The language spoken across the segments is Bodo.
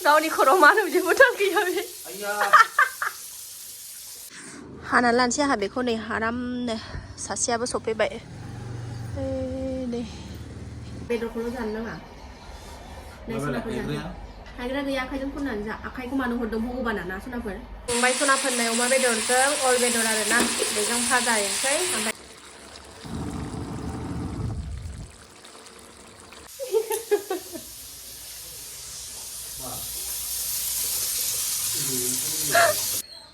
나오니 걸어마는 이제 못하게 하네. 하나 란치 하베 코네 하람네 사시아부 소페베. 네. बेदर खौल' जानो नाङा नै सनाफोर जानो हायग्रा गैया आखाइजों खननानै जा आखाइखौ मानो हरदों भगबाना ना सनाफोर फंबाय सनाफोरनो अमा बेदरजों अल बेदर आरो ना बेजों भाजा एवसै ओमफ्राय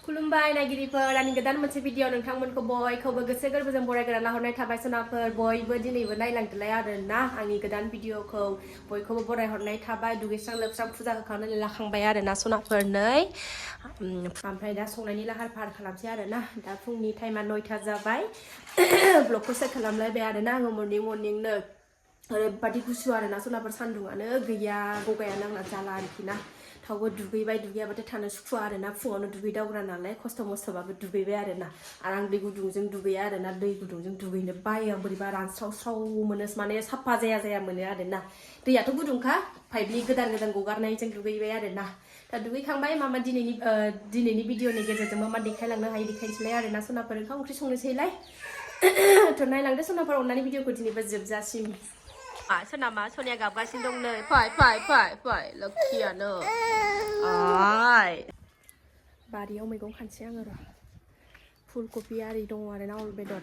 खुलुमबाय नायगिरिफोर आंनि गोदान मोनसे भिडिअ नोंथांमोनखौ बयखौबो गोसो गोरबोजों बरायग्रा लाहरनाय थाबाय सनाफोर बयबो दिनैबो नायलांदोलाय आरोना आंनि गोदान भिडिअखौ बयखौबो बरायहरनाय थाबाय दुगैस्रां लोबस्रां फुजा होखांनानै लाखांबाय आरोना सनाफोर नै ओमफ्राय दा संनायनि लाहार फाहार खालामसै आरोना दा फुंनि टाइमा 9ता जाबाय ब्लगखौ सेट खालामलायबाय आरोना आङो मर्निंनो ओरैबादि गुसु आरोना सनाफोर सान्दुङानो गैया गगाया नांना जाला आरोखि ना थावबो दुगैबाय दुगैयाबाथाय थानो सुखुवा आरोना फुङावनो दुगैदावग्रा नालाय खस्थ' मस्थ'बाबो दुगैबाय आरोना आरो आं दै गुदुंजों दुगैया आरोना दै गुदुंजों दुगैनो बायो आं बोरैबा रानस्राव मोनो माने साफा जाया मोनो आरोना दैयाथ' गुदुंखा पाइपनि गोदान गगारनायजों दुगैबाय आरोना दा दुगैखांबाय मामा दिनैनि भिडिअनि गेजेरजों मा देखायलांनो हायो देखायनोसैलाय आरोना सनाफोर ओंखाम ओंख्रि संनोसैलाय थ' नायलांदो सनाफोर अननानै भिडिअखौ दिनैबो जोबजासिम सोनामा सोनिया गाबगासिनो दं नै फै लोखियानो बारियाव मैगं खानसै आङो र' फुलकबि आरि दङ आरोना अल बेदर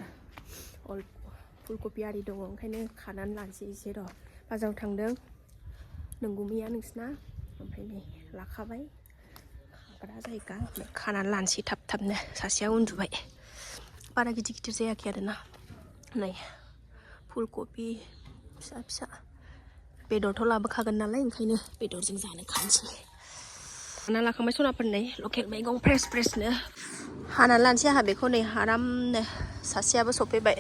फुलकबि आरि दङ ओंखायनो खानानै लानोसै एसे र' बाजाराव थांदों नोंगुमैया नोंसिना ओमफ्राय नै लाखाबाय खाग्रा जायगा खानानै लानोसै थाबनो सासेया उन्दुबाय बारा गिदिर जायाखै आरोना नै फुलकबि फिसा बेदरथ' लाबोखागोन नालाय ओंखायनो बेदरजों जानो खानोसै हाना लाखांबाय सनाफोर नै लकेल मैगं फ्रेसनो हाना लानोसै आंहा बेखौ नै आरामनो सासेयाबो सफैबाय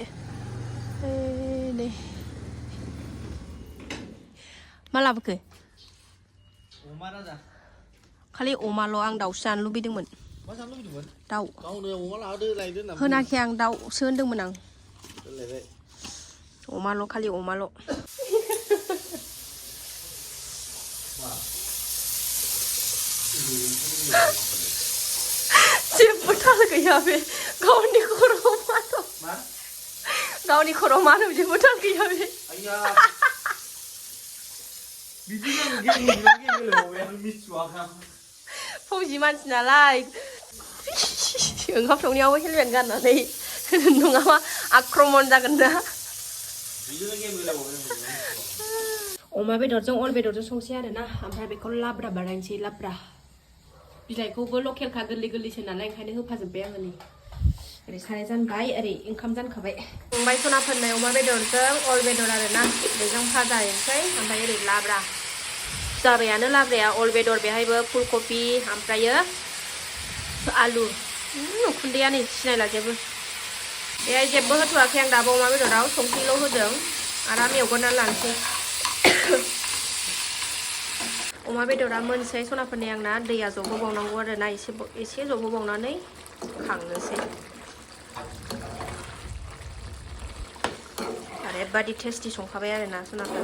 नै मा लाबोखो अमा राजा खालि अमाल' आं दाउसो जानो लुबैदोंमोन मा जानो लुबैदोंमोन दाउ गावनो अमा लादो लायदो होनना होनाखै आं दाउसो होनदोंमोन आं दोनलायबाय अमाल' खालि अमाल' जेबो थाल गैया बे गावनि खर'आव मानो जेबो थाल गैया बे फौजि मानसि नालाय ओंखाम संनायावबो हेलमेट गाननानै नङाबा आक्रमन जागोन ना अमा बेदरजों अल बेदरजों संसै आरोना ओमफ्राय बेखौ लाब्रा बानायनोसै लाब्रा बिलाइखौबो लकेलखा गोरलैसो नालाय ओंखायनो होफाजोब्बाय आङो नै ओरै साराय जानबाय ओरै ओंखाम जानखाबाय फंबाय सनाफोरनो अमा बेदरजों अल बेदर आरोना बेजों भाजा एवसै ओमफ्राय ओरै लाब्रा जाबायानो लाब्राया अल बेदर बेहायबो फुलकबि ओमफ्रायो आलु उखुन्दैया नै सिनायला जेबो बेहाय जेबो होथ'वाखै आं दाबो अमा बेदराव संख्रिल' होदों आराम एवगोरनानै लानोसै अमा बेदरा मोनसै सनाफोरनि आंना दैया जबहोबावनांगौ आरोना एसे जबहोबावनानै खांनोसै ओरैबादि टेस्टि संखाबाय आरोना सनाफोर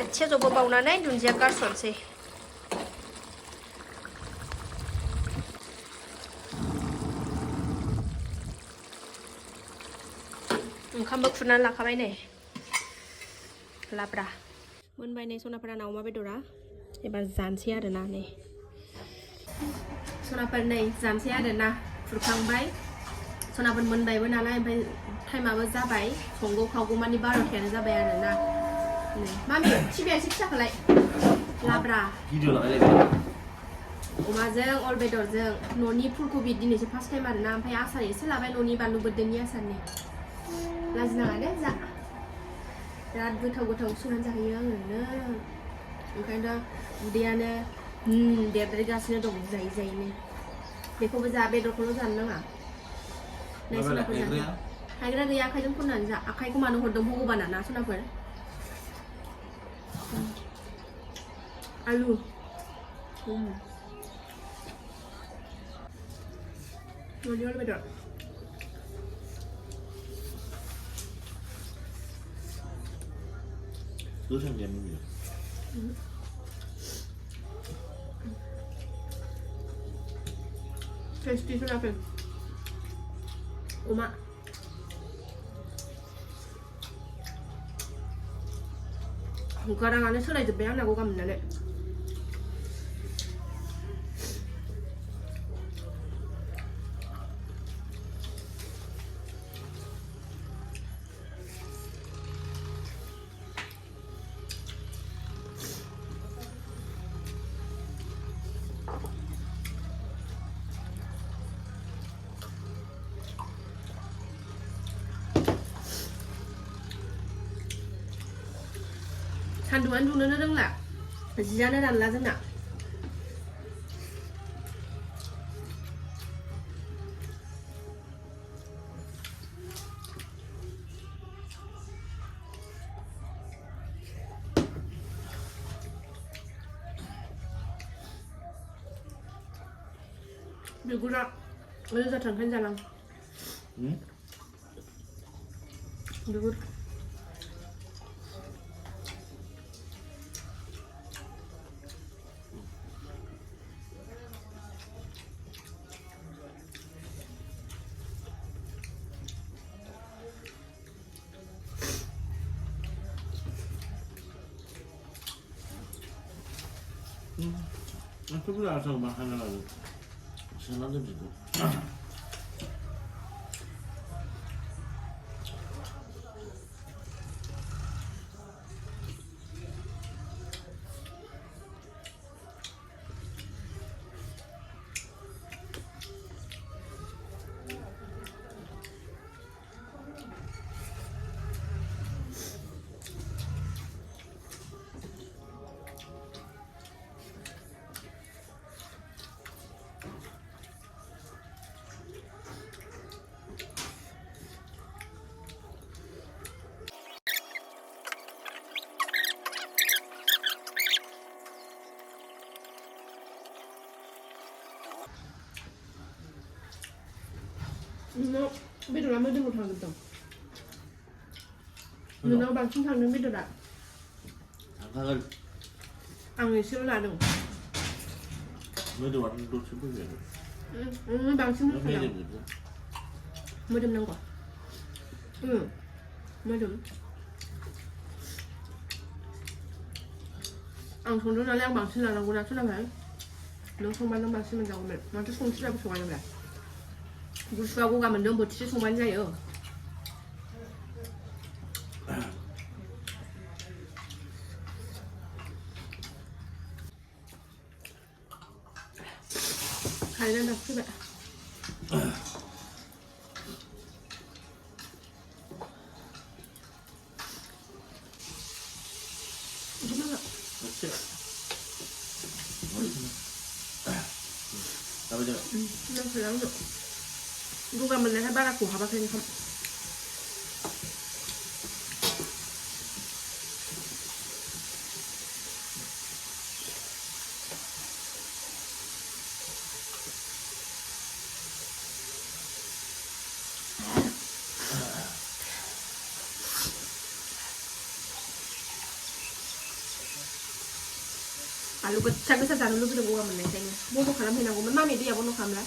एसे जबहोबावनानै दुन्दिया गारसनसै ओंखामबो खुरनानै लाखाबाय नै लाब्रा मोनबाय नै सनाफोर आंना अमा बेदरा एबार जानोसै आरोना नै सनाफोर नै जानोसै आरोना खुरखांबाय सनाफोर मोनबायबो नालाय ओमफ्राय टाइमाबो जाबाय संगौ खावगौ मानि 12थायानो जाबाय आरोना नै मामि टिभिया एसे फिसाखौलाय लाब्रा अमाजों अल बेदरजों न'नि फुलकबि दिनैसो फार्स्ट टाइम आरोना ओमफ्राय आसार एसे लाबाय न'नि बानलु बोरदोननि आसारनि लाजिनाङा जा बिराद गोथाव संनानै जाहैयो आङो ओंखायनोथ' उदैयानो देरद्रायगासिनो दं जायैनो बेखौबो जा बेदरखौल' जानो नाङा नै सनाफोर जानो हायग्रा गैया आखाइजों खननानै जा आखाइखौ मानो हरदों भगबाना ना सनाफोर आलु न'नि अल बेदर cứ thằng em mình tasty kenapa? Uma. Kadang-kadang selai jebel aku kan menelek. Kandungan dulu neng lah, sejarah dan lazim nak. Bila ada tangkan jalan. Bila Aku pun rasa makanan lalu senang tu juga nó biết được là mới đi một thằng tổng nhưng nó bằng chính thằng nên biết được ạ thằng hơn ăn thì siêu là được mới được ăn đôi chút bây giờ mới bằng chính nó thằng nào mới được mới đâm năng quả mới được ăn xong nó đang bằng chính là nó cũng là nó không bán nó bằng chính là giàu mẹ nó chứ không chính là không ăn được 부스하고 가면 넌 뭐지 송반자요. 가려나 그래. 그렇지. 나 bây giờ nó phải lắm rồi. Lúc mình lấy hai ba củ hạt thêm không? Lúc chắc cái sao lúc cái đồ mình lấy thêm, bố nó khá lắm thì nào cũng mất mami đi à bố nó khám lại.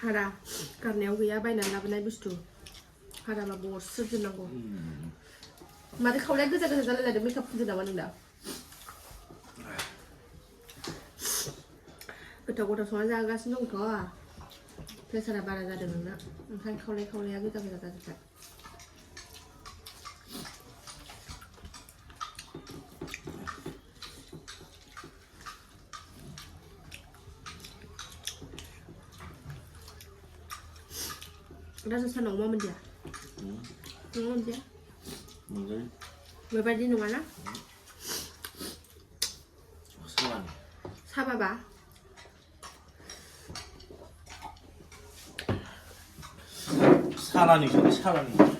Hara, karena aku ya bayar nala benai bustu. Hara lah bor serjun aku. Mati kau lagi kerja kerja lagi demi kau kerja dawan dah. Kita kau dah soalnya agak senang kau ah. Saya sudah barang ada dengan nak. Mungkin kau lagi kita kerja kerja. Rasa senang mau mendia. Mau mendia. mừng Berapa di mana? 사람 사봐봐. 사람이 근데 사람이